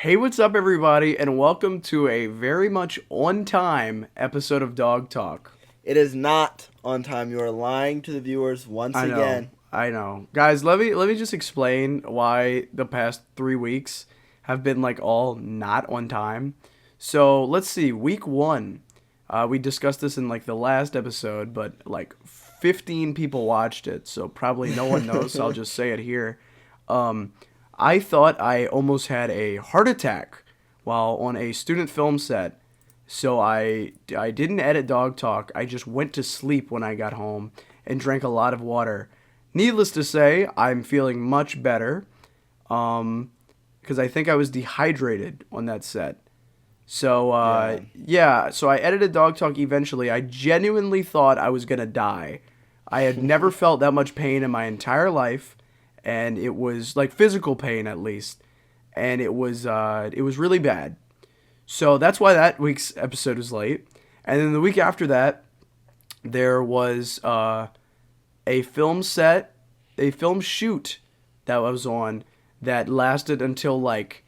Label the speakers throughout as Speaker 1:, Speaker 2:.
Speaker 1: Hey, what's up, everybody, and welcome to a very much on-time episode of Dawg Talk.
Speaker 2: It is not on time. You are lying to the viewers once again.
Speaker 1: I know. Guys, let me just explain why the past 3 weeks have been, all not on time. So, let's see. Week 1, we discussed this in, the last episode, but, 15 people watched it, so probably no one knows, so I'll just say it here. I thought I almost had a heart attack while on a student film set. So I didn't edit Dawg Talk. I just went to sleep when I got home and drank a lot of water. Needless to say, I'm feeling much better because I think I was dehydrated on that set. So, so I edited Dawg Talk eventually. I genuinely thought I was going to die. I had never felt that much pain in my entire life. And it was physical pain at least, and it was really bad. So that's why that week's episode was late. And then the week after that, there was a film shoot that I was on that lasted until 8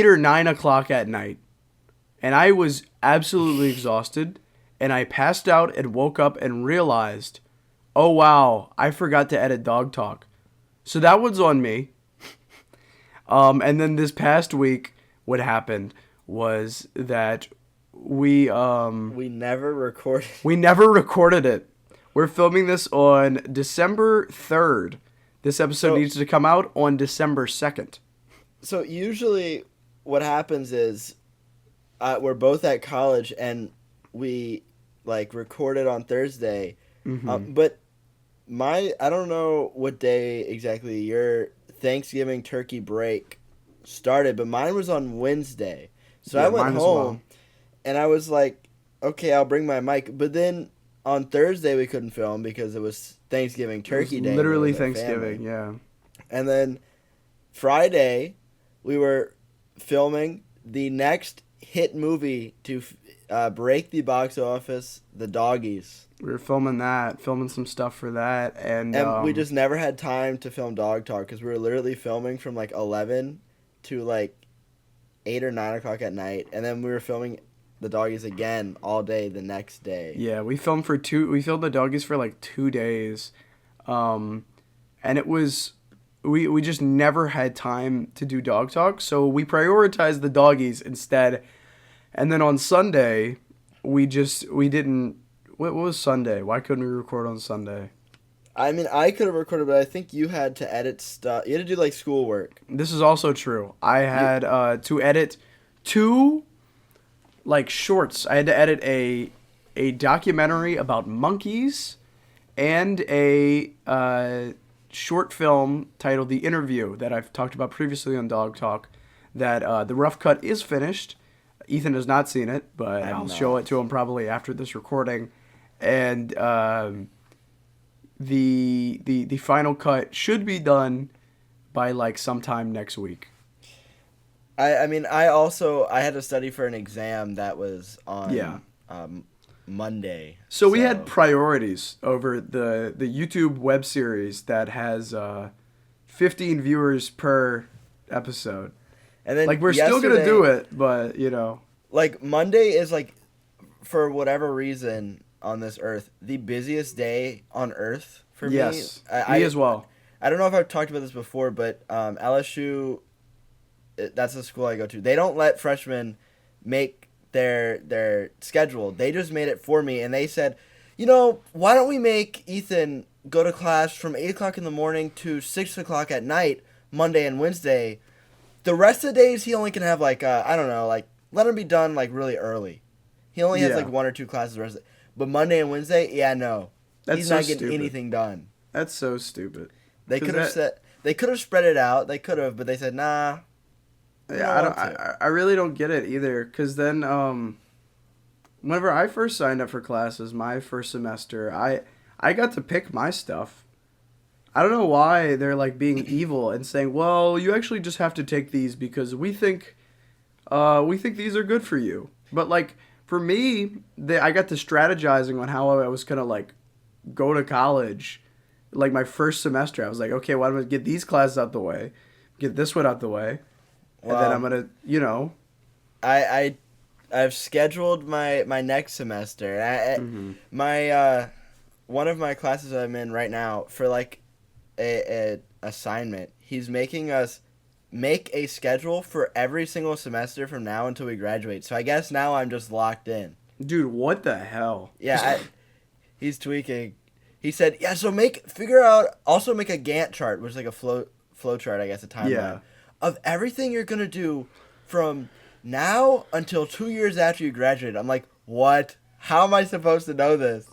Speaker 1: or 9 o'clock at night, and I was absolutely exhausted. And I passed out and woke up and realized, oh, wow, I forgot to edit Dawg Talk. So that one's on me. And then this past week, what happened was that we
Speaker 2: never recorded.
Speaker 1: We never recorded it. We're filming this on December 3rd. This episode needs to come out on December 2nd.
Speaker 2: So usually what happens is we're both at college and we recorded on Thursday.
Speaker 1: Mm-hmm.
Speaker 2: But I don't know what day exactly your Thanksgiving turkey break started, but mine was on Wednesday. So I went home and I was like, okay, I'll bring my mic. But then on Thursday we couldn't film because it was Thanksgiving turkey day.
Speaker 1: Literally Thanksgiving, yeah.
Speaker 2: And then Friday we were filming the next hit movie to break the box office, The Doggies.
Speaker 1: We were filming some stuff for that, and
Speaker 2: we just never had time to film Dawg Talk because we were literally filming from 11 to 8 or 9 o'clock at night, and then we were filming The Doggies again all day the next day.
Speaker 1: Yeah, we filmed The Doggies for 2 days, and it was we just never had time to do Dawg Talk, so we prioritized The Doggies instead, and then on Sunday we didn't. What was Sunday? Why couldn't we record on Sunday?
Speaker 2: I mean, I could have recorded, but I think you had to edit stuff. You had to do schoolwork.
Speaker 1: This is also true. I had to edit 2 shorts. I had to edit a documentary about monkeys and a short film titled The Interview that I've talked about previously on Dawg Talk. That the rough cut is finished. Ethan has not seen it, but I'll show it to him probably after this recording. And the final cut should be done by sometime next week.
Speaker 2: I mean, I had to study for an exam that was on Monday.
Speaker 1: So we had priorities over the YouTube web series that has 15 viewers per episode. And then we're still gonna do it, but
Speaker 2: Monday is for whatever reason on this earth, the busiest day on earth for me.
Speaker 1: Yes, me as well.
Speaker 2: I don't know if I've talked about this before, but LSU, that's the school I go to. They don't let freshmen make their schedule. They just made it for me, and they said, why don't we make Ethan go to class from 8 o'clock in the morning to 6 o'clock at night, Monday and Wednesday. The rest of the days, he only can have, let him be done, really early. He only has, 1 or 2 classes the rest of the. But Monday and Wednesday, no. He's not getting anything done.
Speaker 1: That's so stupid.
Speaker 2: They could have spread it out. They could have, but they said, nah.
Speaker 1: Yeah, I really don't get it either. Because then, whenever I first signed up for classes, my first semester, I got to pick my stuff. I don't know why they're being evil and saying, well, you actually just have to take these because we think these are good for you. But for me, I got to strategizing on how I was gonna go to college. My first semester, I was like, okay, why don't I get these classes out the way, get this one out the way, and then I'm gonna,
Speaker 2: I've scheduled my next semester. My one of my classes I'm in right now for like a assignment. He's making us make a schedule for every single semester from now until we graduate. So I guess now I'm just locked in.
Speaker 1: Dude, what the hell?
Speaker 2: Yeah, he's tweaking. He said, yeah, so figure out, also make a Gantt chart, which is like a flow chart, I guess, a timeline, of everything you're going to do from now until 2 years after you graduate. I'm like, what? How am I supposed to know this?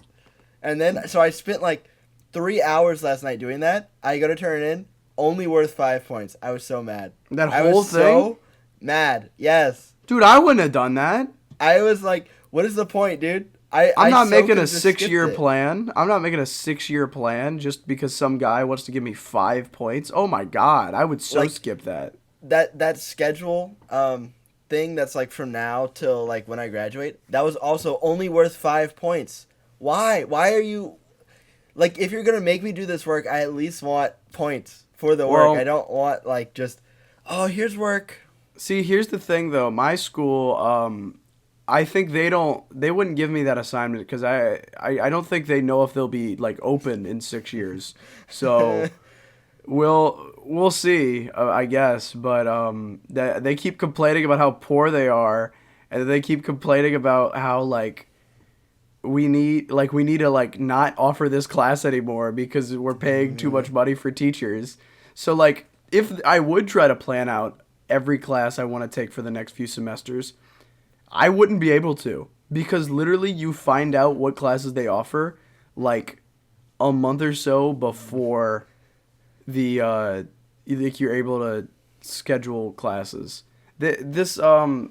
Speaker 2: And then, so I spent like 3 hours last night doing that. I go to turn it in, only worth 5 points. I was so mad.
Speaker 1: That whole thing?
Speaker 2: I was so mad. Yes.
Speaker 1: Dude, I wouldn't have done that.
Speaker 2: I was like, what is the point, dude?
Speaker 1: I'm not making a 6-year plan. I'm not making a 6-year plan just because some guy wants to give me 5 points. Oh my god, I would skip that.
Speaker 2: That schedule thing that's like from now till like when I graduate, that was also only worth 5 points. Why? Why are you like, if you're gonna make me do this work, I at least want points for the work. I don't want like just, oh, here's work.
Speaker 1: See, here's the thing though. My school, I think they wouldn't give me that assignment because I don't think they know if they'll be like open in 6 years. So we'll see, I guess. But they keep complaining about how poor they are, and they keep complaining about how like we need to like not offer this class anymore because we're paying too much money for teachers. So like if I would try to plan out every class I want to take for the next few semesters, I wouldn't be able to, because literally you find out what classes they offer like a month or so before you're able to schedule classes. You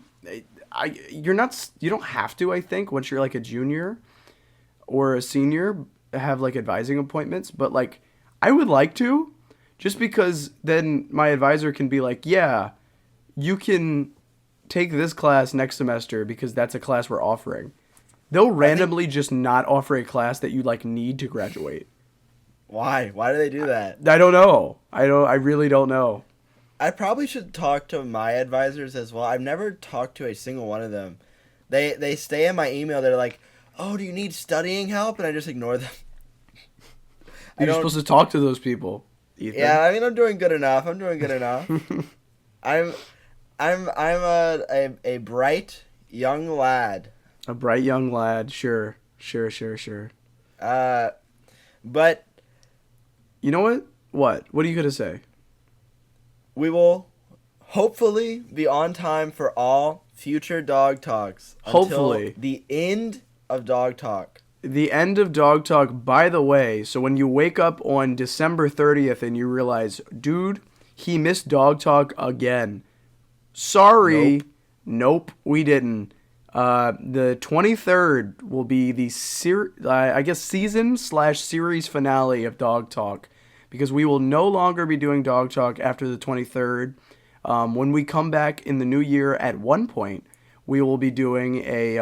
Speaker 1: don't have to, I think, once you're like a junior or a senior, have like advising appointments, but like I would like to, just because then my advisor can be like, yeah, you can take this class next semester because that's a class we're offering. They'll randomly just not offer a class that you like need to graduate.
Speaker 2: Why? Why do they do that?
Speaker 1: I don't know. I really don't know.
Speaker 2: I probably should talk to my advisors as well. I've never talked to a single one of them. They stay in my email. They're like, oh, do you need studying help? And I just ignore them.
Speaker 1: You're supposed to talk to those people, Ethan.
Speaker 2: Yeah, I mean, I'm doing good enough. I'm a bright young lad.
Speaker 1: A bright young lad, sure.
Speaker 2: But
Speaker 1: you know what? What are you gonna say?
Speaker 2: We will hopefully be on time for all future Dawg Talks.
Speaker 1: Hopefully.
Speaker 2: Until the end of Dawg Talk.
Speaker 1: The end of Dawg Talk, by the way, so when you wake up on December 30th and you realize, dude, he missed Dawg Talk again. Sorry. Nope, we didn't. The 23rd will be the season/series finale of Dawg Talk, because we will no longer be doing Dawg Talk after the 23rd. When we come back in the new year, at one point, we will be doing a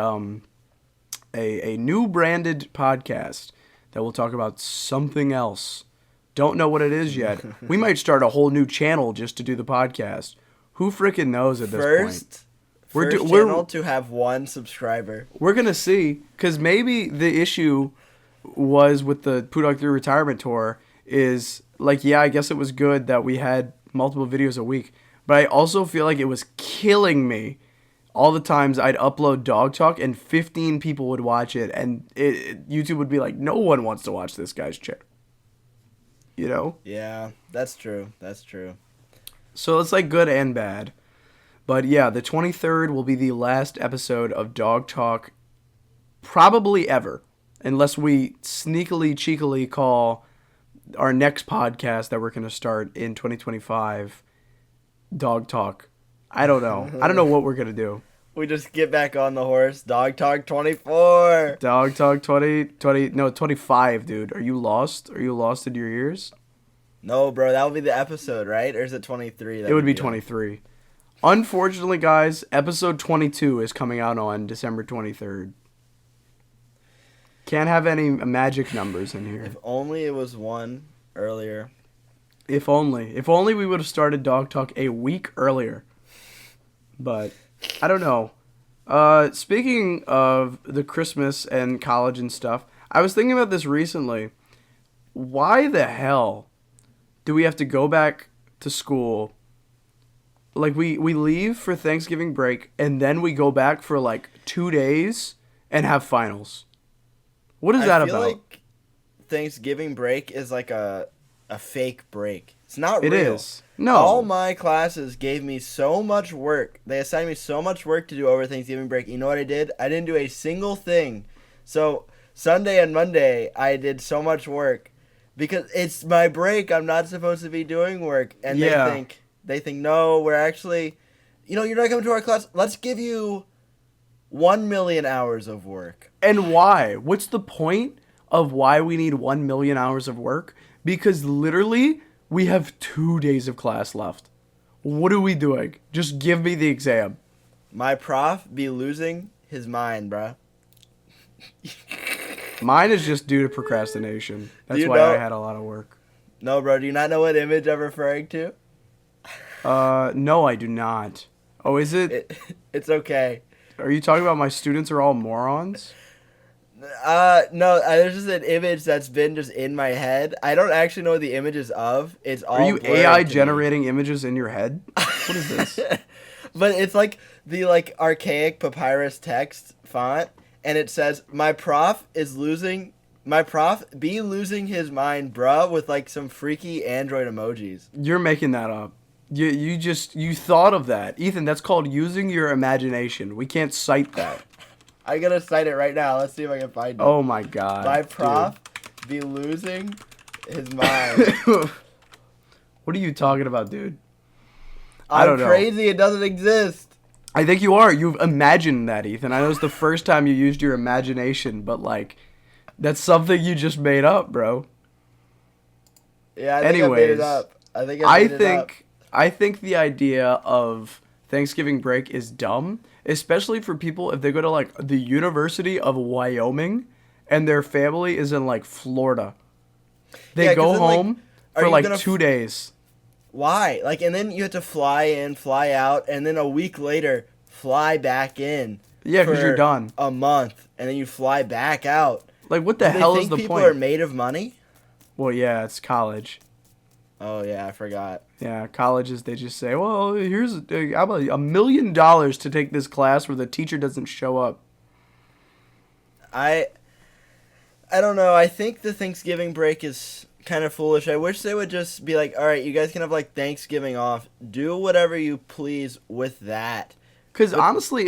Speaker 1: new branded podcast that will talk about something else. Don't know what it is yet. We might start a whole new channel just to do the podcast. Who freaking knows at this point?
Speaker 2: First channel to have 1 subscriber.
Speaker 1: We're going to see, because maybe the issue was with the Poodawg3 retirement tour is, like, yeah, I guess it was good that we had multiple videos a week, but I also feel like it was killing me all the times I'd upload Dawg Talk and 15 people would watch it, and YouTube would be like, no one wants to watch this guy's channel. You know?
Speaker 2: Yeah, that's true.
Speaker 1: So it's like good and bad. But yeah, the 23rd will be the last episode of Dawg Talk probably ever, unless we sneakily, cheekily call our next podcast that we're going to start in 2025 Dawg Talk. I don't know. I don't know what we're going to do.
Speaker 2: We just get back on the horse. Dawg Talk 24.
Speaker 1: Dawg Talk 25, dude. Are you lost? Are you lost in your ears?
Speaker 2: No, bro. That would be the episode, right? Or is it 23?
Speaker 1: It would be 23. Unfortunately, guys, episode 22 is coming out on December 23rd. Can't have any magic numbers in here.
Speaker 2: If only it was 1 earlier.
Speaker 1: If only we would have started Dawg Talk a week earlier. But I don't know. Speaking of the Christmas and college and stuff, I was thinking about this recently. Why the hell do we have to go back to school? Like we leave for Thanksgiving break and then we go back for like 2 days and have finals. What is that
Speaker 2: I feel
Speaker 1: about?
Speaker 2: like Thanksgiving break is like a fake break. It's not
Speaker 1: It
Speaker 2: real.
Speaker 1: is. No.
Speaker 2: All my classes gave me so much work. They assigned me so much work to do over Thanksgiving break. You know what I did? I didn't do a single thing. So Sunday and Monday, I did so much work because it's my break. I'm not supposed to be doing work, and
Speaker 1: Yeah.
Speaker 2: they think no, we're actually, you're not coming to our class. Let's give you 1,000,000 hours of work.
Speaker 1: And why? What's the point of why we need 1 million hours of work? Because literally, we have 2 days of class left. What are we doing? Just give me the exam.
Speaker 2: My prof be losing his mind, bruh.
Speaker 1: Mine is just due to procrastination. That's
Speaker 2: You
Speaker 1: why
Speaker 2: know-
Speaker 1: I had a lot of work.
Speaker 2: No, bro, do you not know what image I'm referring to?
Speaker 1: No, I do not. Oh, is it?
Speaker 2: It's okay.
Speaker 1: Are you talking about my students are all morons?
Speaker 2: No, there's just an image that's been just in my head. I don't actually know what the image is of. It's all
Speaker 1: Are you
Speaker 2: blurry
Speaker 1: AI
Speaker 2: to me.
Speaker 1: generating images in your head? What is this?
Speaker 2: But it's like the archaic papyrus text font, and it says, "My prof be losing his mind, bruh," with like some freaky Android emojis.
Speaker 1: You're making that up. You thought of that. Ethan, that's called using your imagination. We can't cite that.
Speaker 2: I'm gonna cite it right now. Let's see if I can find it.
Speaker 1: Oh my god.
Speaker 2: My prof be losing his mind.
Speaker 1: Dude. What are you talking about, dude? I
Speaker 2: I'm
Speaker 1: don't know.
Speaker 2: crazy. It doesn't exist.
Speaker 1: I think you are. You've imagined that, Ethan. I know it's the first time you used your imagination, but like that's something you just made up, bro.
Speaker 2: Yeah, I think I made it
Speaker 1: Anyways,
Speaker 2: up. I think I made it up.
Speaker 1: I think the idea of Thanksgiving break is dumb, especially for people if they go to like the University of Wyoming and their family is in like Florida. They
Speaker 2: Yeah, 'cause
Speaker 1: go
Speaker 2: then, like,
Speaker 1: home
Speaker 2: are
Speaker 1: for
Speaker 2: you
Speaker 1: like
Speaker 2: gonna
Speaker 1: 2 days.
Speaker 2: Why? And then you have to fly in, fly out, and then a week later fly back in.
Speaker 1: Yeah, because
Speaker 2: for
Speaker 1: you're done.
Speaker 2: a month, and then you fly back out.
Speaker 1: Like, what the
Speaker 2: Do
Speaker 1: hell
Speaker 2: they
Speaker 1: is
Speaker 2: think
Speaker 1: the
Speaker 2: people
Speaker 1: point?
Speaker 2: are made of money?
Speaker 1: Well, yeah, it's college.
Speaker 2: Oh yeah, I forgot.
Speaker 1: Yeah, colleges, they just say, well, here's how about $1 million to take this class where the teacher doesn't show up.
Speaker 2: I don't know. I think the Thanksgiving break is kind of foolish. I wish they would just be like, all right, you guys can have like Thanksgiving off. Do whatever you please with that.
Speaker 1: Because honestly,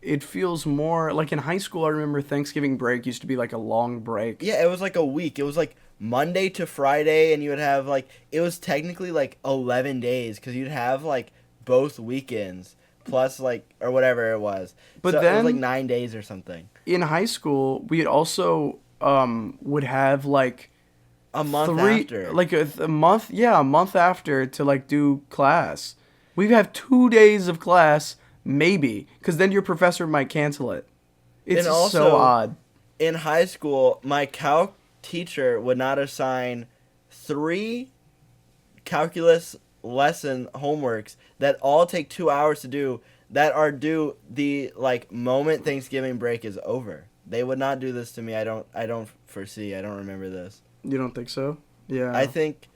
Speaker 1: it feels more like in high school. I remember Thanksgiving break used to be like a long break.
Speaker 2: Yeah, it was like a week. It was like Monday to Friday, and you would have it was technically like 11 days because you'd have like both weekends plus or whatever it was.
Speaker 1: But
Speaker 2: so
Speaker 1: then
Speaker 2: it was like 9 days or something.
Speaker 1: In high school, we also would have like
Speaker 2: A month after.
Speaker 1: like a month, yeah, a month after to like do class. We have 2 days of class, maybe, because then your professor might cancel it. It's
Speaker 2: And also,
Speaker 1: so odd.
Speaker 2: In high school, my calc teacher would not assign 3 calculus lesson homeworks that all take 2 hours to do that are due the moment Thanksgiving break is over. They would not do this to me. I don't foresee. I don't remember this.
Speaker 1: You don't think so? Yeah.
Speaker 2: I think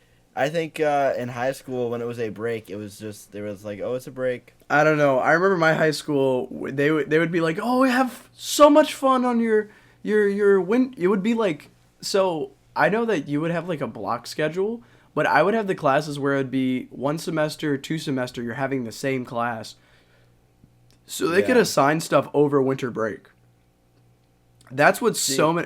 Speaker 2: in high school when it was a break, it was just there was oh, it's a break.
Speaker 1: I don't know. I remember my high school. They would be like, "Oh, we have so much fun on your win." It would be like, so I know that you would have like a block schedule, but I would have the classes where it'd be 1 semester, 2 semester. You're having the same class, so they could
Speaker 2: Yeah.
Speaker 1: assign stuff over winter break. That's what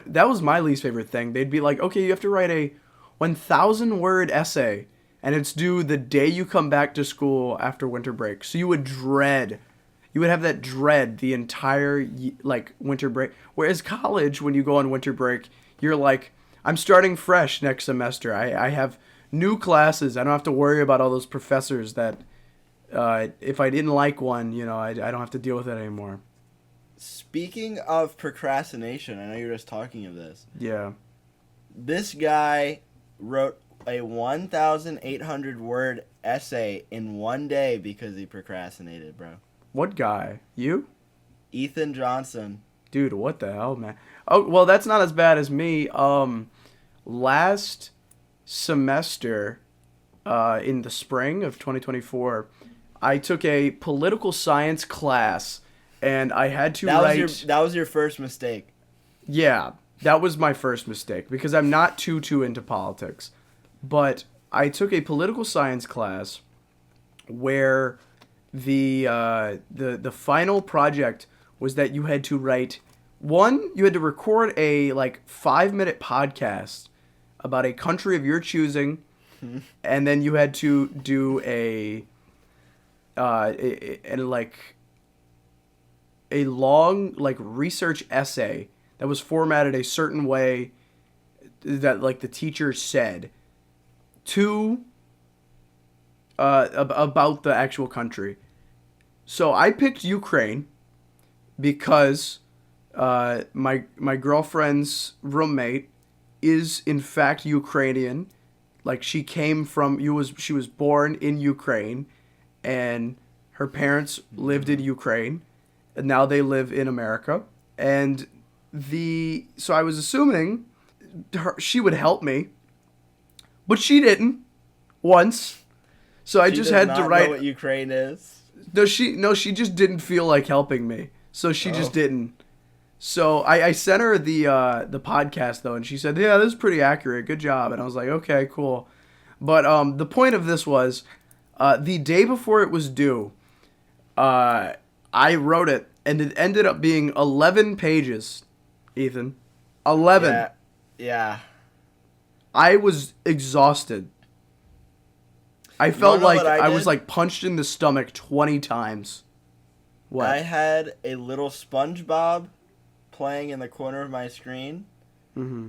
Speaker 1: that was my least favorite thing. They'd be like, "Okay, you have to write a 1,000-word essay." And it's due the day you come back to school after winter break. So you would have that dread the entire winter break. Whereas college, when you go on winter break, you're like, I'm starting fresh next semester. I have new classes. I don't have to worry about all those professors that if I didn't like one, I don't have to deal with it anymore.
Speaker 2: Speaking of procrastination, I know you're just talking of this.
Speaker 1: Yeah.
Speaker 2: This guy wrote a 1,800 word essay in one day because he procrastinated, bro.
Speaker 1: What guy? You?
Speaker 2: Ethan Johnson.
Speaker 1: Dude, what the hell, man? Oh, well, that's not as bad as me. Last semester, in the spring of 2024, I took a political science class, and I had to write...
Speaker 2: That was your first mistake.
Speaker 1: Yeah, that was my first mistake, because I'm not too into politics. But I took a political science class where the final project was that you had to write... One, you had to record a, 5-minute podcast about a country of your choosing, and then you had to do a long, research essay that was formatted a certain way that, the teacher said about the actual country. So I picked Ukraine because my girlfriend's roommate is in fact Ukrainian. She was born in Ukraine, and her parents lived in Ukraine, and now they live in America. And so I was assuming she would help me, but she didn't once. So I just had to write.
Speaker 2: Know what Ukraine is?
Speaker 1: No, she just didn't feel like helping me, so she just didn't. So I sent her the podcast though, and she said, "Yeah, this is pretty accurate. Good job." And I was like, "Okay, cool." But the point of this was, the day before it was due, I wrote it, and it ended up being 11 pages. Ethan, 11.
Speaker 2: Yeah.
Speaker 1: I was exhausted. I felt like I was punched in the stomach 20 times. What?
Speaker 2: I had a little SpongeBob playing in the corner of my screen,
Speaker 1: mm-hmm.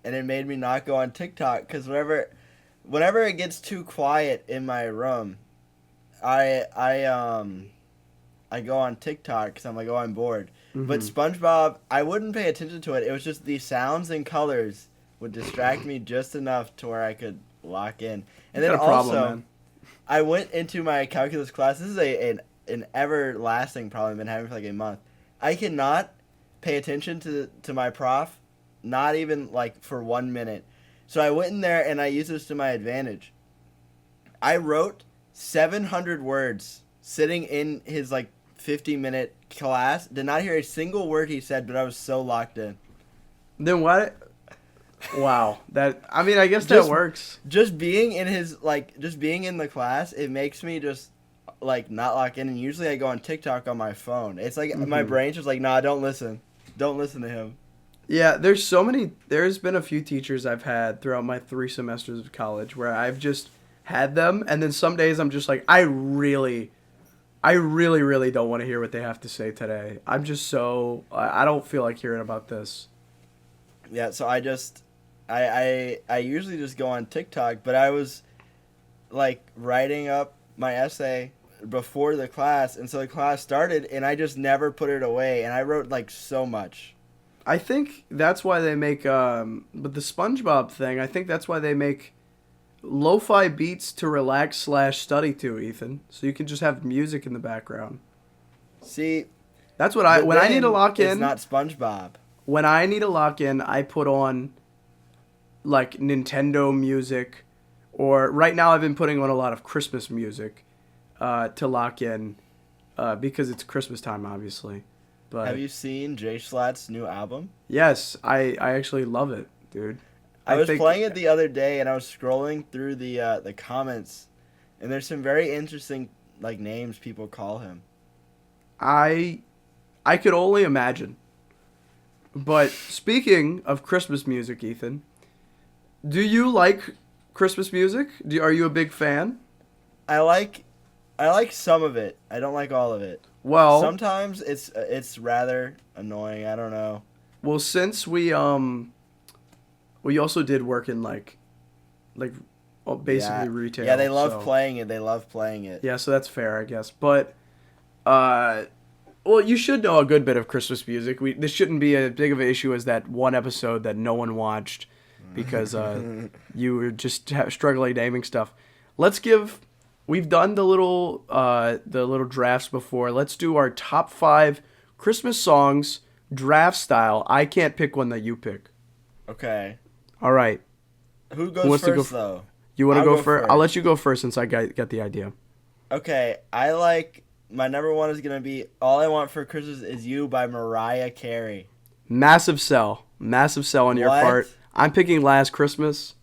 Speaker 2: and it made me not go on TikTok because whenever it gets too quiet in my room, I go on TikTok because I'm like, oh, I'm bored. Mm-hmm. But SpongeBob, I wouldn't pay attention to it. It was just the sounds and colors would distract me just enough to where I could lock in. And then also, I went into my calculus class. This is an everlasting problem I've been having for a month. I cannot pay attention to my prof, not even for 1 minute. So I went in there and I used this to my advantage. I wrote 700 words sitting in his 50-minute class. Did not hear a single word he said, but I was so locked in.
Speaker 1: Then what? Wow. I guess that works.
Speaker 2: Just being in his just being in the class, it makes me just not lock in, and usually I go on TikTok on my phone. It's my brain's just nah, don't listen to him.
Speaker 1: Yeah, there's been a few teachers I've had throughout my 3 semesters of college where I've just had them, and then some days I'm just I really don't want to hear what they have to say today. I'm just I don't feel like hearing about this.
Speaker 2: Yeah, so I usually just go on TikTok, but I was writing up my essay before the class, and so the class started and I just never put it away, and I wrote so much.
Speaker 1: I think that's why they make but the SpongeBob thing, I think that's why they make lo-fi beats to relax / study to, Ethan, so you can just have music in the background.
Speaker 2: See,
Speaker 1: that's what I need to lock in.
Speaker 2: It's not SpongeBob.
Speaker 1: When I need to lock in, I put on Nintendo music, or right now I've been putting on a lot of Christmas music to lock in because it's Christmas time, obviously. But
Speaker 2: have you seen Jay Schlatt's new album?
Speaker 1: Yes, I actually love it, dude.
Speaker 2: I was playing it the other day, and I was scrolling through the comments, and there's some very interesting names people call him.
Speaker 1: I could only imagine. But speaking of Christmas music, Ethan, do you like Christmas music? Are you a big fan?
Speaker 2: I like some of it. I don't like all of it.
Speaker 1: Well,
Speaker 2: sometimes it's rather annoying. I don't know.
Speaker 1: Well, since we also did work in basically retail.
Speaker 2: Yeah, they love playing it. They love playing it.
Speaker 1: Yeah, so that's fair, I guess. But well, you should know a good bit of Christmas music. This shouldn't be as big of an issue as that one episode that no one watched because you were just struggling naming stuff. Let's give we've done the little drafts before. Let's do our top 5 Christmas songs draft style. I can't pick one that you pick.
Speaker 2: Okay.
Speaker 1: All right.
Speaker 2: Who goes first, though?
Speaker 1: You want to
Speaker 2: I'll
Speaker 1: go first? I'll let you go first since I got the idea.
Speaker 2: Okay. My number 1 is going to be All I Want for Christmas Is You by Mariah Carey.
Speaker 1: Massive sell on your part. I'm picking Last Christmas.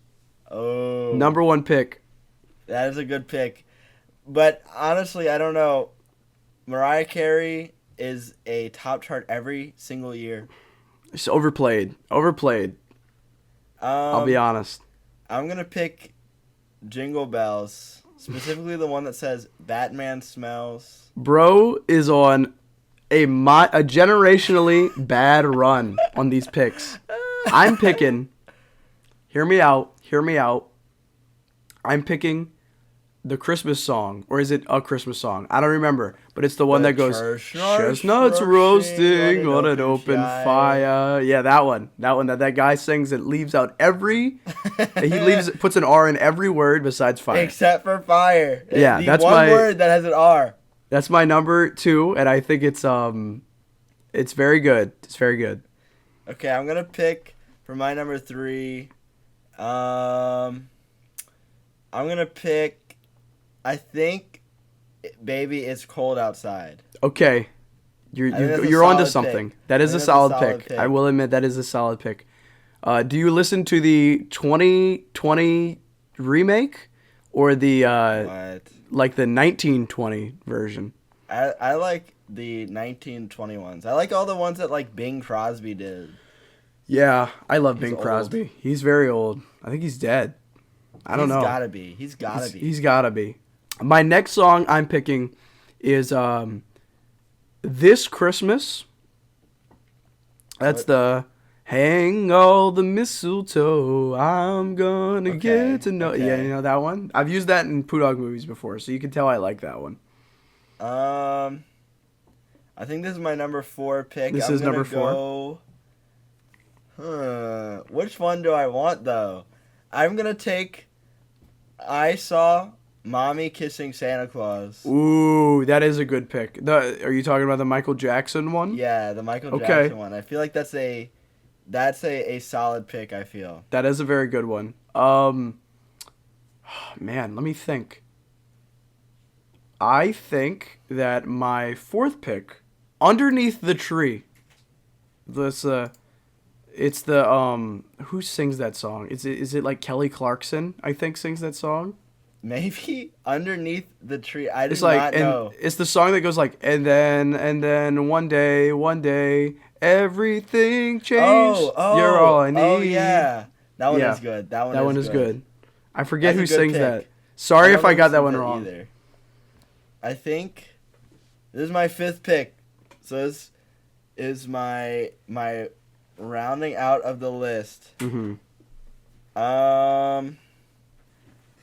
Speaker 2: Oh.
Speaker 1: Number 1 pick.
Speaker 2: That is a good pick. But honestly, I don't know. Mariah Carey is a top chart every single year.
Speaker 1: It's overplayed. I'll be honest.
Speaker 2: I'm going to pick Jingle Bells. Specifically the one that says Batman Smells.
Speaker 1: Bro is on a generationally bad run on these picks. I'm picking. Hear me out. I'm picking the Christmas song, or is it a Christmas song? I don't remember, but it's the one that goes chestnuts roasting on an open fire. Yeah, that one that guy sings. It leaves out puts an R in every word besides fire,
Speaker 2: except for fire.
Speaker 1: Yeah,
Speaker 2: the
Speaker 1: that's
Speaker 2: one word that has an R.
Speaker 1: That's my number 2, and I think it's very good. It's very good.
Speaker 2: Okay, I'm gonna pick for my number 3. I'm gonna pick. I think, Baby It's Cold Outside.
Speaker 1: Okay, you're onto something.
Speaker 2: Pick.
Speaker 1: That is a solid pick. I will admit that is a solid pick. Do you listen to the 2020 remake or the like the 1920 version?
Speaker 2: I like the 1920 ones. I like all the ones that like Bing Crosby did.
Speaker 1: Yeah, I love Bing Crosby. He's very old. I think he's dead. I don't know.
Speaker 2: He's gotta be.
Speaker 1: He's gotta be. My next song I'm picking is This Christmas. That's the Hang All the Mistletoe, I'm gonna get to know. Okay. Yeah, you know that one? I've used that in Poodawg movies before, so you can tell I like that one.
Speaker 2: I think this is my number 4 pick.
Speaker 1: This is number 4.
Speaker 2: Which one do I want, though? I'm gonna take I Saw Mommy Kissing Santa Claus.
Speaker 1: Ooh, that is a good pick. Are you talking about the Michael Jackson one?
Speaker 2: Yeah, the Michael Jackson one. I feel like that's a solid pick, I feel.
Speaker 1: That is a very good one. Man, let me think. I think that my 4th pick, Underneath the Tree. This it's the who sings that song? Is it like Kelly Clarkson, I think, sings that song?
Speaker 2: Maybe Underneath the Tree. I do not know.
Speaker 1: It's the song that goes like, and then one day everything changed. You're all I need.
Speaker 2: Oh yeah, that one is good. That one is good.
Speaker 1: I forget who sings that. Sorry if I got that one wrong.
Speaker 2: Either. I think this is my 5th pick. So this is my rounding out of the list.
Speaker 1: Mm-hmm.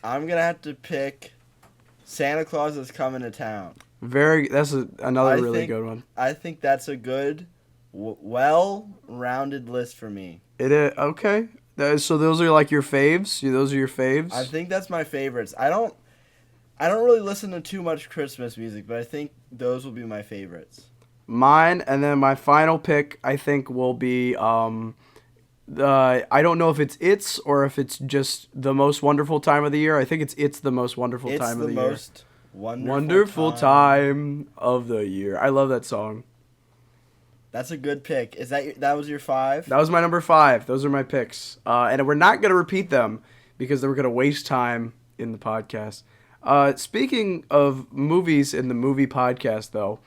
Speaker 2: I'm gonna have to pick Santa Claus Is Coming to Town.
Speaker 1: That's another really good one.
Speaker 2: I think that's a good, well-rounded list for me.
Speaker 1: It is okay. So those are like your faves. Those are your faves.
Speaker 2: I think that's my favorites. I don't really listen to too much Christmas music, but I think those will be my favorites.
Speaker 1: Mine, and then my final pick, I think, will be I don't know if it's or if it's just the most wonderful time of the year. I think it's the most wonderful time of the year. It's the most wonderful time of the year. I love that song.
Speaker 2: That's a good pick. That was your 5?
Speaker 1: That was my number 5. Those are my picks. And we're not going to repeat them because we're going to waste time in the podcast. Speaking of movies in the movie podcast, though,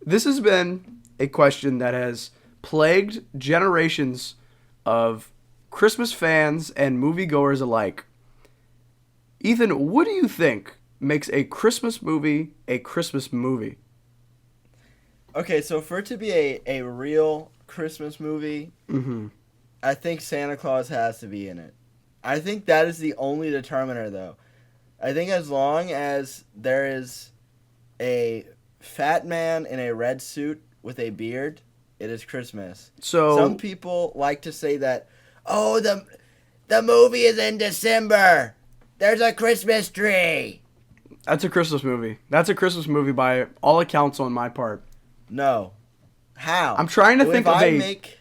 Speaker 1: this has been a question that has plagued generations of Christmas fans and moviegoers alike. Ethan, what do you think makes a Christmas movie a Christmas movie?
Speaker 2: Okay, so for it to be a real Christmas movie, I think Santa Claus has to be in it. I think that is the only determiner, though. I think as long as there is a fat man in a red suit with a beard, it is Christmas. So some people like to say that, oh, the movie is in December. There's a Christmas tree.
Speaker 1: That's a Christmas movie. That's a Christmas movie by all accounts on my part.
Speaker 2: No. How?
Speaker 1: I'm trying to think of a...
Speaker 2: make...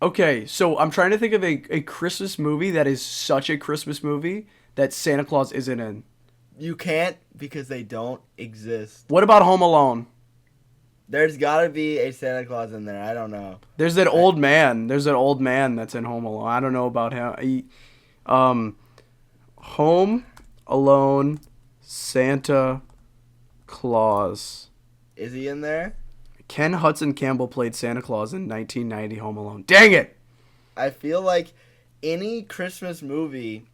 Speaker 1: Okay, so I'm trying to think of a Christmas movie that is such a Christmas movie that Santa Claus isn't in.
Speaker 2: You can't because they don't exist.
Speaker 1: What about Home Alone?
Speaker 2: There's got to be a Santa Claus in there. I don't know.
Speaker 1: There's that old man. There's that old man that's in Home Alone. I don't know about him. Home Alone Santa Claus.
Speaker 2: Is he in there?
Speaker 1: Ken Hudson Campbell played Santa Claus in 1990 Home Alone. Dang it!
Speaker 2: I feel like any Christmas movie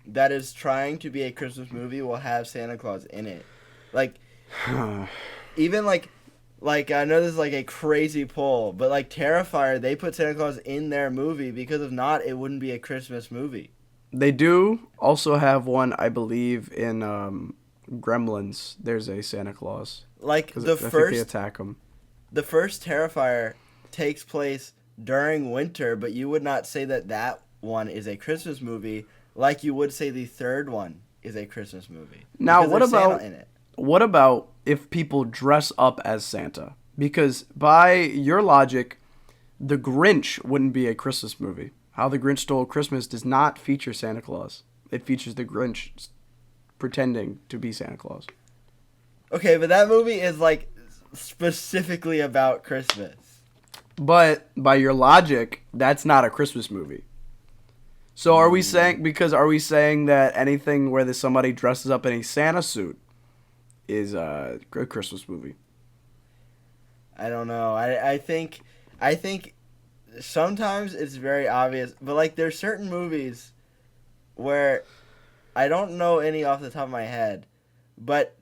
Speaker 2: that is trying to be a Christmas movie will have Santa Claus in it. Like, even like I know this is like a crazy pull, but like Terrifier, they put Santa Claus in their movie because if not, it wouldn't be a Christmas movie.
Speaker 1: They do also have one, I believe, in Gremlins. There's a Santa Claus.
Speaker 2: Like
Speaker 1: I think they attack him.
Speaker 2: The first Terrifier takes place during winter, but you would not say that one is a Christmas movie like you would say the third one is a Christmas movie.
Speaker 1: Now, what about if people dress up as Santa? Because by your logic, The Grinch wouldn't be a Christmas movie. How the Grinch Stole Christmas does not feature Santa Claus. It features the Grinch pretending to be Santa Claus.
Speaker 2: Okay, but that movie is like specifically about Christmas.
Speaker 1: But by your logic, that's not a Christmas movie. So are we saying that anything where there's somebody dresses up in a Santa suit is a Christmas movie?
Speaker 2: I don't know. I think sometimes it's very obvious, but like there's certain movies where I don't know any off the top of my head, but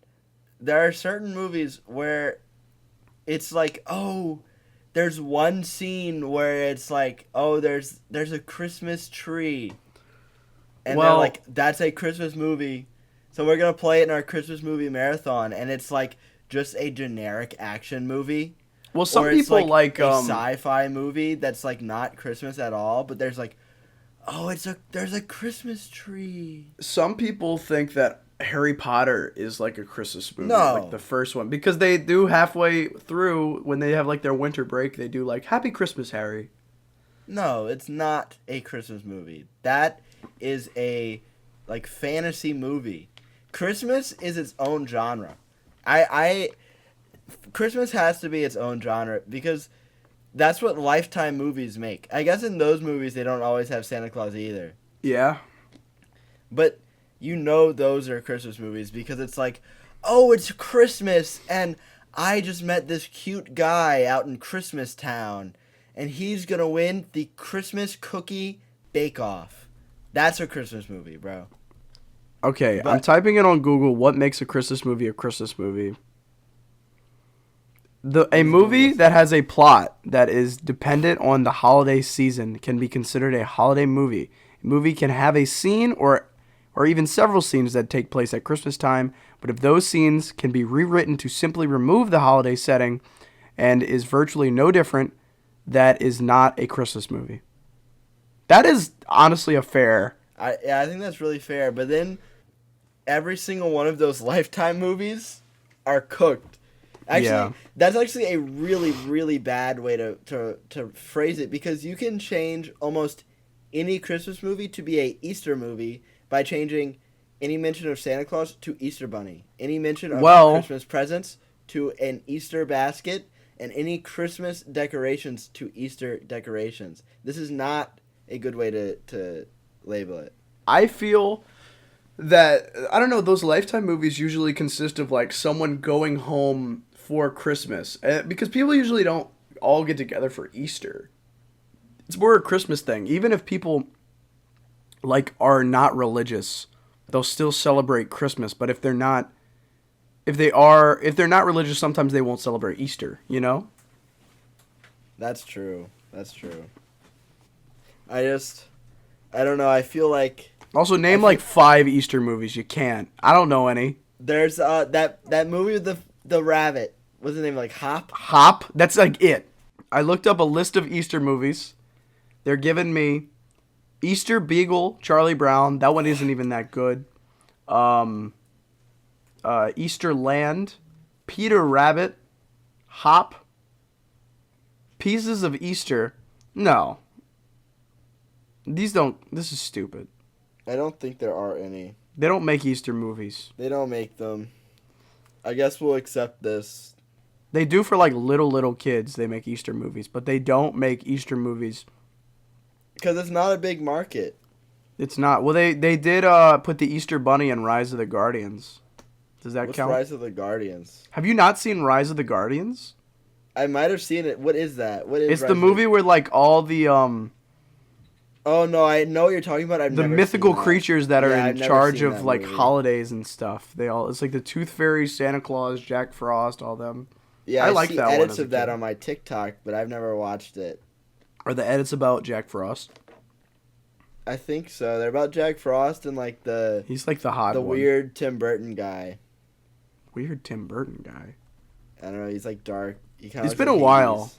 Speaker 2: there are certain movies where it's like, oh, there's one scene where it's like, oh, there's a Christmas tree. And they're like, that's a Christmas movie. So we're going to play it in our Christmas movie marathon. And it's like just a generic action movie.
Speaker 1: Well, some people like
Speaker 2: a sci-fi movie that's like not Christmas at all. But there's like, oh, there's a Christmas tree.
Speaker 1: Some people think that Harry Potter is like a Christmas movie,
Speaker 2: no.
Speaker 1: Like the first one, because they do halfway through when they have like their winter break, they do like Happy Christmas, Harry.
Speaker 2: No, it's not a Christmas movie. That is a like fantasy movie. Christmas is its own genre. Christmas has to be its own genre because that's what Lifetime movies make. I guess in those movies they don't always have Santa Claus either.
Speaker 1: Yeah.
Speaker 2: But you know those are Christmas movies because it's like, oh, it's Christmas and I just met this cute guy out in Christmas Town and he's going to win the Christmas Cookie Bake-Off. That's a Christmas movie, bro.
Speaker 1: Okay, I'm typing it on Google. What makes a Christmas movie a Christmas movie? A movie that has a plot that is dependent on the holiday season can be considered a holiday movie. A movie can have a scene or even several scenes that take place at Christmas time, but if those scenes can be rewritten to simply remove the holiday setting and is virtually no different, that is not a Christmas movie. That is honestly a fair.
Speaker 2: I think that's really fair, but then every single one of those Lifetime movies are cooked. Actually, That's actually a really, really bad way to phrase it because you can change almost any Christmas movie to be a Easter movie by changing any mention of Santa Claus to Easter Bunny, any mention of Christmas presents to an Easter basket, and any Christmas decorations to Easter decorations. This is not a good way to label it.
Speaker 1: I feel that, I don't know, those Lifetime movies usually consist of like someone going home for Christmas because people usually don't all get together for Easter. It's more a Christmas thing. Even if people like are not religious, they'll still celebrate Christmas. But if they're not religious, sometimes they won't celebrate Easter, you know?
Speaker 2: That's true. I don't know. I feel like...
Speaker 1: Also, name like 5 Easter movies. You can't. I don't know any.
Speaker 2: There's that movie with the rabbit. What's the name? Like Hop?
Speaker 1: Hop? That's like it. I looked up a list of Easter movies. They're giving me Easter Beagle, Charlie Brown. That one isn't even that good. Easter Land, Peter Rabbit, Hop, Pieces of Easter. No. This is stupid.
Speaker 2: I don't think there are any.
Speaker 1: They don't make Easter movies.
Speaker 2: They don't make them. I guess we'll accept this.
Speaker 1: They do for like little kids. They make Easter movies, but they don't make Easter movies.
Speaker 2: Because it's not a big market.
Speaker 1: It's not. Well, they did put the Easter Bunny in Rise of the Guardians. Does that
Speaker 2: What's
Speaker 1: count?
Speaker 2: Rise of the Guardians?
Speaker 1: Have you not seen Rise of the Guardians?
Speaker 2: I might have seen it. What is that? What is?
Speaker 1: It's the movie where like all the
Speaker 2: Oh no, I know what you're talking about.
Speaker 1: the mythical creatures that are in charge of like
Speaker 2: movie.
Speaker 1: holidays and stuff. It's like the Tooth Fairy, Santa Claus, Jack Frost, all them.
Speaker 2: Yeah,
Speaker 1: I
Speaker 2: I
Speaker 1: like
Speaker 2: see
Speaker 1: that one
Speaker 2: edits
Speaker 1: as a
Speaker 2: of that
Speaker 1: kid.
Speaker 2: on my TikTok, but I've never watched it.
Speaker 1: Are the edits about Jack Frost?
Speaker 2: I think so. They're about Jack Frost and like
Speaker 1: He's like the hot one.
Speaker 2: weird Tim Burton guy.
Speaker 1: Weird Tim Burton guy.
Speaker 2: I don't know. He's like dark.
Speaker 1: It's been a while.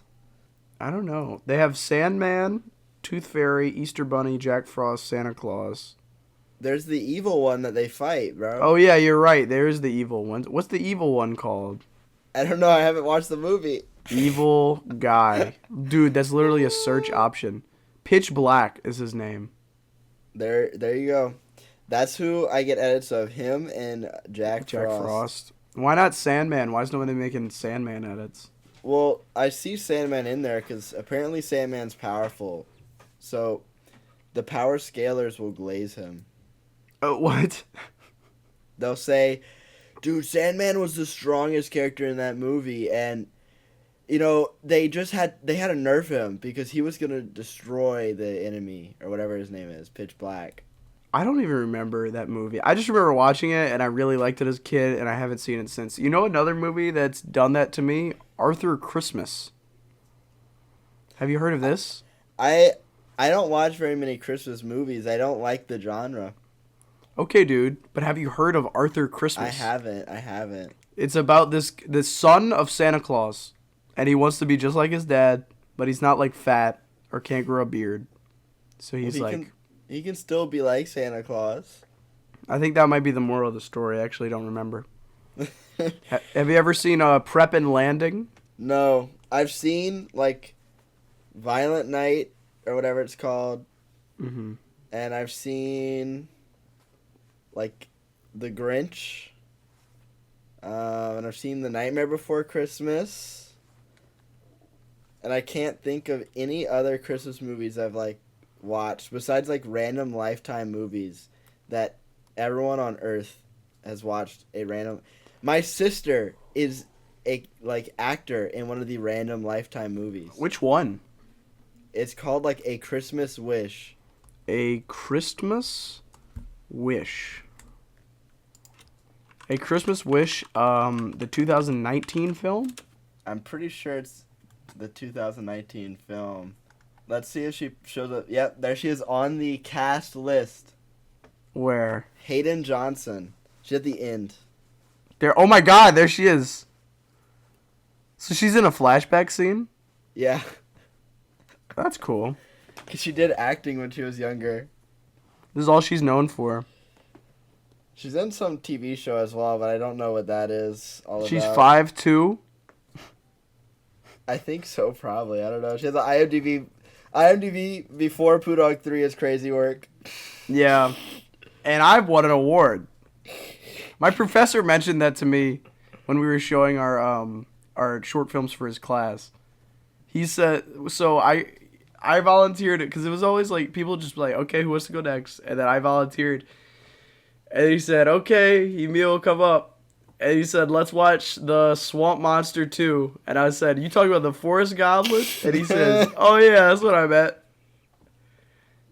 Speaker 1: I don't know. They have Sandman, Tooth Fairy, Easter Bunny, Jack Frost, Santa Claus.
Speaker 2: There's the evil one that they fight, bro.
Speaker 1: Oh yeah, you're right. There's the evil one. What's the evil one called?
Speaker 2: I don't know. I haven't watched the movie.
Speaker 1: Evil guy. Dude, that's literally a search option. Pitch Black is his name.
Speaker 2: There you go. That's who I get edits of. Him and Jack Frost.
Speaker 1: Why not Sandman? Why is nobody making Sandman edits?
Speaker 2: Well, I see Sandman in there because apparently Sandman's powerful. So the power scalers will glaze him.
Speaker 1: Oh, what?
Speaker 2: They'll say, dude, Sandman was the strongest character in that movie. And, you know, they had to nerf him because he was going to destroy the enemy or whatever his name is, Pitch Black.
Speaker 1: I don't even remember that movie. I just remember watching it, and I really liked it as a kid, and I haven't seen it since. You know another movie that's done that to me? Arthur Christmas. Have you heard of this?
Speaker 2: I don't watch very many Christmas movies. I don't like the genre.
Speaker 1: Okay, dude, but have you heard of Arthur Christmas?
Speaker 2: I haven't.
Speaker 1: It's about this son of Santa Claus, and he wants to be just like his dad, but he's not like fat or can't grow a beard. So he's
Speaker 2: He can still be like Santa Claus.
Speaker 1: I think that might be the moral of the story. I actually don't remember. Have you ever seen Prep and Landing?
Speaker 2: No, I've seen like Violent Night or whatever it's called.
Speaker 1: Mm-hmm.
Speaker 2: And I've seen like The Grinch. And I've seen The Nightmare Before Christmas. And I can't think of any other Christmas movies I've like watched besides like random Lifetime movies that everyone on Earth has watched. My sister is a like actor in one of the random Lifetime movies.
Speaker 1: Which one?
Speaker 2: It's called like A Christmas Wish.
Speaker 1: A Christmas Wish. A Christmas Wish, the 2019 film?
Speaker 2: I'm pretty sure it's the 2019 film. Let's see if she shows up. Yep, there she is on the cast list.
Speaker 1: Where?
Speaker 2: Hayden Johnson. She's at the end.
Speaker 1: There. Oh my God, there she is. So she's in a flashback scene?
Speaker 2: Yeah.
Speaker 1: That's cool.
Speaker 2: Because she did acting when she was younger.
Speaker 1: This is all she's known for.
Speaker 2: She's in some TV show as well, but I don't know what that is all
Speaker 1: She's
Speaker 2: about.
Speaker 1: 5'2".
Speaker 2: I think so, probably. I don't know. She has an IMDb before Poodawg3 is crazy work.
Speaker 1: Yeah. And I've won an award. My professor mentioned that to me when we were showing our short films for his class. He said, so I volunteered it because it was always like people just be like, okay, who wants to go next? And then I volunteered. And he said, okay, Emil will come up. And he said, let's watch the Swamp Monster 2. And I said, you talking about the Forest Goblin? And he says, oh yeah, that's what I meant.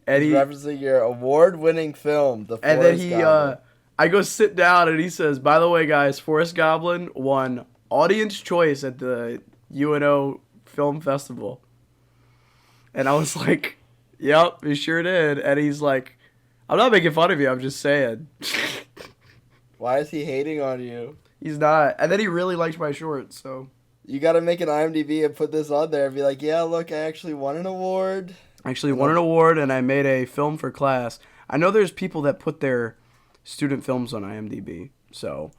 Speaker 1: And
Speaker 2: He's referencing your award-winning film, The Forest Goblin.
Speaker 1: I go sit down and he says, by the way, guys, Forest Goblin won Audience Choice at the UNO Film Festival. And I was like, yep, he sure did. And he's like, I'm not making fun of you, I'm just saying.
Speaker 2: Why is he hating on you?
Speaker 1: He's not. And then he really liked my shorts, so.
Speaker 2: You gotta make an IMDb and put this on there and be like, yeah, look, I actually won an award.
Speaker 1: I actually won an award and I made a film for class. I know there's people that put their student films on IMDb, so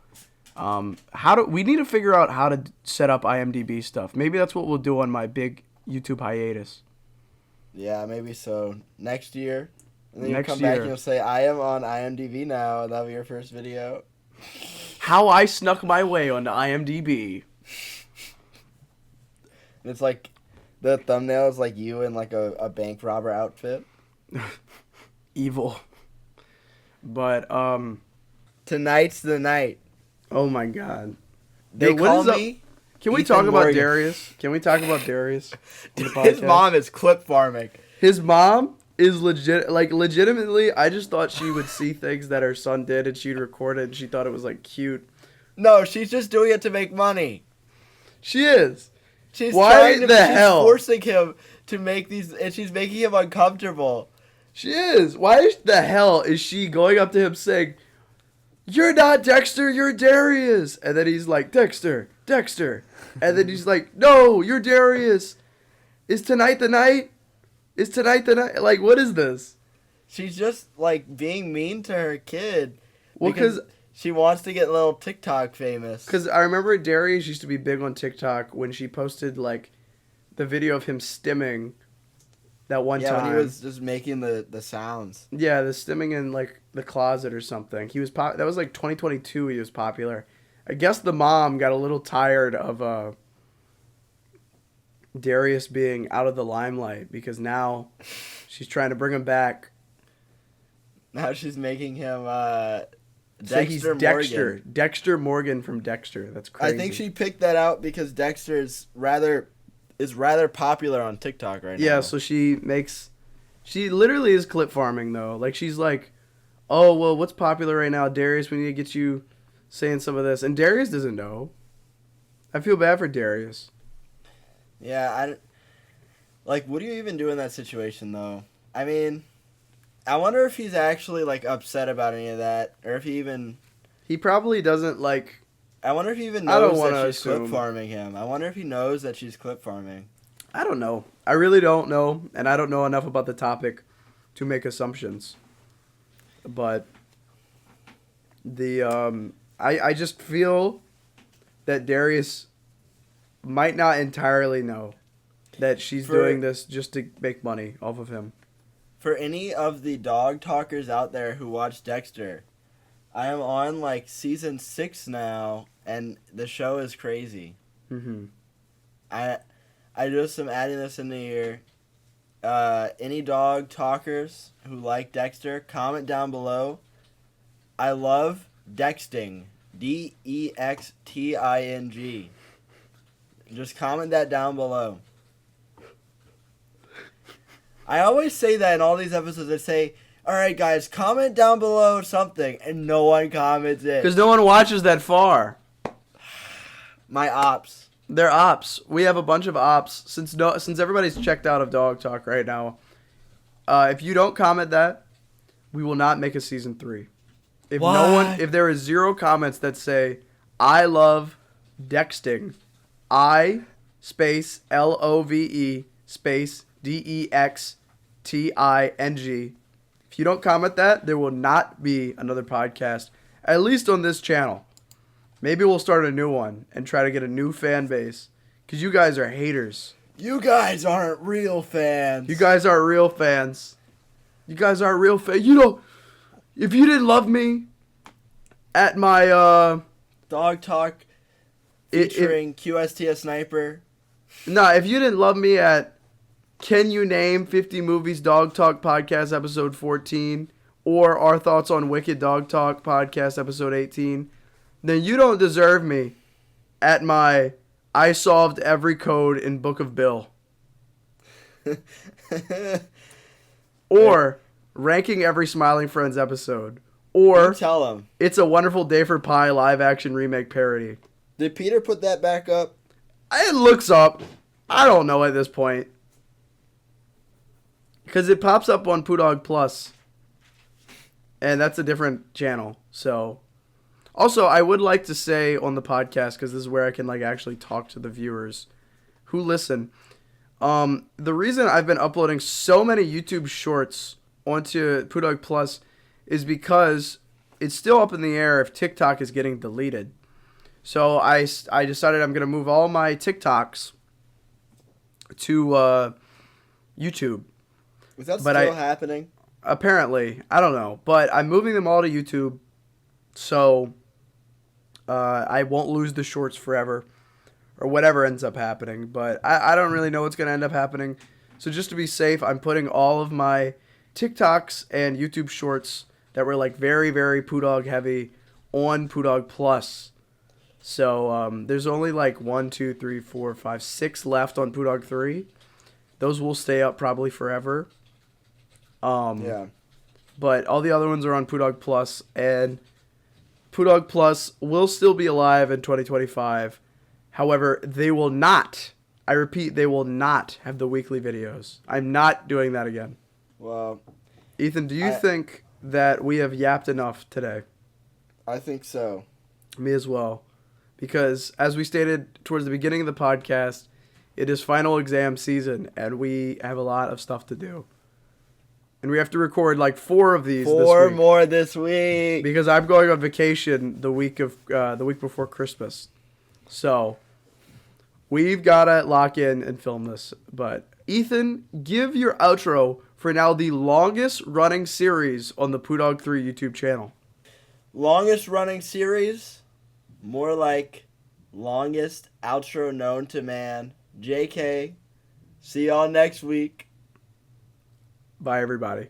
Speaker 1: We need to figure out how to set up IMDb stuff. Maybe that's what we'll do on my big YouTube hiatus.
Speaker 2: Yeah, maybe so. Next year. And then
Speaker 1: Next
Speaker 2: you'll come back
Speaker 1: year.
Speaker 2: and you'll say, I am on IMDb now. And that'll be your first video.
Speaker 1: How I snuck my way onto IMDb.
Speaker 2: And it's like, the thumbnail is like you in like a bank robber outfit.
Speaker 1: Evil. But,
Speaker 2: Tonight's the night.
Speaker 1: oh my god.
Speaker 2: They
Speaker 1: Dude, what
Speaker 2: call
Speaker 1: is up-
Speaker 2: me.
Speaker 1: Can we
Speaker 2: Ethan
Speaker 1: talk about
Speaker 2: Morgan.
Speaker 1: Darius? Can we talk about Darius? on the
Speaker 2: His
Speaker 1: podcast?
Speaker 2: mom is clip farming.
Speaker 1: His mom is legitimately, I just thought she would see things that her son did and she'd record it and she thought it was like cute.
Speaker 2: No, she's just doing it to make money.
Speaker 1: She is.
Speaker 2: She's
Speaker 1: Why
Speaker 2: she's
Speaker 1: the hell?
Speaker 2: forcing him to make these, and she's making him uncomfortable.
Speaker 1: She is. Why the hell is she going up to him saying, "You're not Dexter, you're Darius"? And then he's like, "Dexter, Dexter." And then he's like, "No, you're Darius. Is tonight the night? Is tonight the night?" Like, what is this?
Speaker 2: She's just like being mean to her kid.
Speaker 1: Well,
Speaker 2: because she wants to get a little TikTok famous.
Speaker 1: Because I remember Darius used to be big on TikTok when she posted, like, the video of him stimming that one time.
Speaker 2: Yeah, when he was just making the sounds.
Speaker 1: Yeah, the stimming in, like, the closet or something. He was that was, like, 2022 he was popular. I guess the mom got a little tired of Darius being out of the limelight because now she's trying to bring him back.
Speaker 2: Now she's making him
Speaker 1: Say he's
Speaker 2: Dexter
Speaker 1: Dexter.
Speaker 2: Morgan.
Speaker 1: Dexter Morgan from Dexter. That's crazy.
Speaker 2: I think she picked that out because Dexter is rather popular on TikTok right now.
Speaker 1: Yeah, so she literally is clip farming though. Like she's like, "Oh, well, what's popular right now, Darius? We need to get you saying some of this." And Darius doesn't know. I feel bad for Darius.
Speaker 2: Yeah, what do you even do in that situation though? I mean, I wonder if he's actually like upset about any of that, or if
Speaker 1: He probably doesn't like.
Speaker 2: I wonder if he even
Speaker 1: I don't
Speaker 2: knows
Speaker 1: wanna
Speaker 2: that she's
Speaker 1: assume.
Speaker 2: clip farming him. I wonder if he knows that she's clip farming.
Speaker 1: I don't know. I really don't know, and I don't know enough about the topic to make assumptions. But I just feel that Darius might not entirely know that she's doing this just to make money off of him.
Speaker 2: For any of the dog talkers out there who watch Dexter, I am on like season 6 now, and the show is crazy.
Speaker 1: Mm-hmm.
Speaker 2: I just am adding this into here. Any dog talkers who like Dexter, comment down below. I love Dexting. DEXTING. Just comment that down below. I always say that in all these episodes. I say, "Alright guys, comment down below something," and no one comments it.
Speaker 1: Because no one watches that far.
Speaker 2: My ops.
Speaker 1: They're ops. We have a bunch of ops. Since everybody's checked out of Dawg Talk right now, if you don't comment that, we will not make a season 3. If there is 0 comments that say, "I love Dexting," I space LOVE space DEXTING. If you don't comment that, there will not be another podcast, at least on this channel. Maybe we'll start a new one and try to get a new fan base, because you guys are haters.
Speaker 2: You guys aren't real fans.
Speaker 1: You guys are real fans. You guys are real fans. You know, if you didn't love me at my
Speaker 2: Dog Talk featuring QSTS Sniper.
Speaker 1: if you didn't love me at Can You Name 50 Movies Dawg Talk Podcast episode 14 or Our Thoughts on Wicked Dawg Talk Podcast episode 18, then you don't deserve me at my I Solved Every Code in Book of Bill. Or ranking every Smiling Friends episode. Or
Speaker 2: You tell him.
Speaker 1: It's a Wonderful Day for Pie live action remake parody.
Speaker 2: Did Peter put that back up?
Speaker 1: It looks up. I don't know at this point. Because it pops up on Poodawg Plus. And that's a different channel. So, also, I would like to say on the podcast, because this is where I can actually talk to the viewers who listen. The reason I've been uploading so many YouTube shorts onto Poodawg Plus is because it's still up in the air if TikTok is getting deleted. So I decided I'm going to move all my TikToks to YouTube.
Speaker 2: Is that
Speaker 1: But
Speaker 2: still happening?
Speaker 1: Apparently. I don't know. But I'm moving them all to YouTube so I won't lose the shorts forever or whatever ends up happening. But I don't really know what's going to end up happening. So just to be safe, I'm putting all of my TikToks and YouTube shorts that were like very, very Poodawg heavy on Poodawg Plus. So there's only like 1, 2, 3, 4, 5, 6 left on Poodawg3. Those will stay up probably forever.
Speaker 2: Yeah.
Speaker 1: But all the other ones are on Poodawg Plus, and Poodawg Plus will still be alive in 2025. However, they will not, I repeat, they will not have the weekly videos. I'm not doing that again.
Speaker 2: Well,
Speaker 1: Ethan, do you think that we have yapped enough today?
Speaker 2: I think so.
Speaker 1: Me as well. Because, as we stated towards the beginning of the podcast, it is final exam season, and we have a lot of stuff to do. And we have to record like 4 of these this week.
Speaker 2: 4 more this week.
Speaker 1: Because I'm going on vacation the week before Christmas. So, we've got to lock in and film this. But, Ethan, give your outro for now the longest running series on the Poodawg3 YouTube channel.
Speaker 2: Longest running series? More like longest outro known to man. JK. See y'all next week.
Speaker 1: Bye, everybody.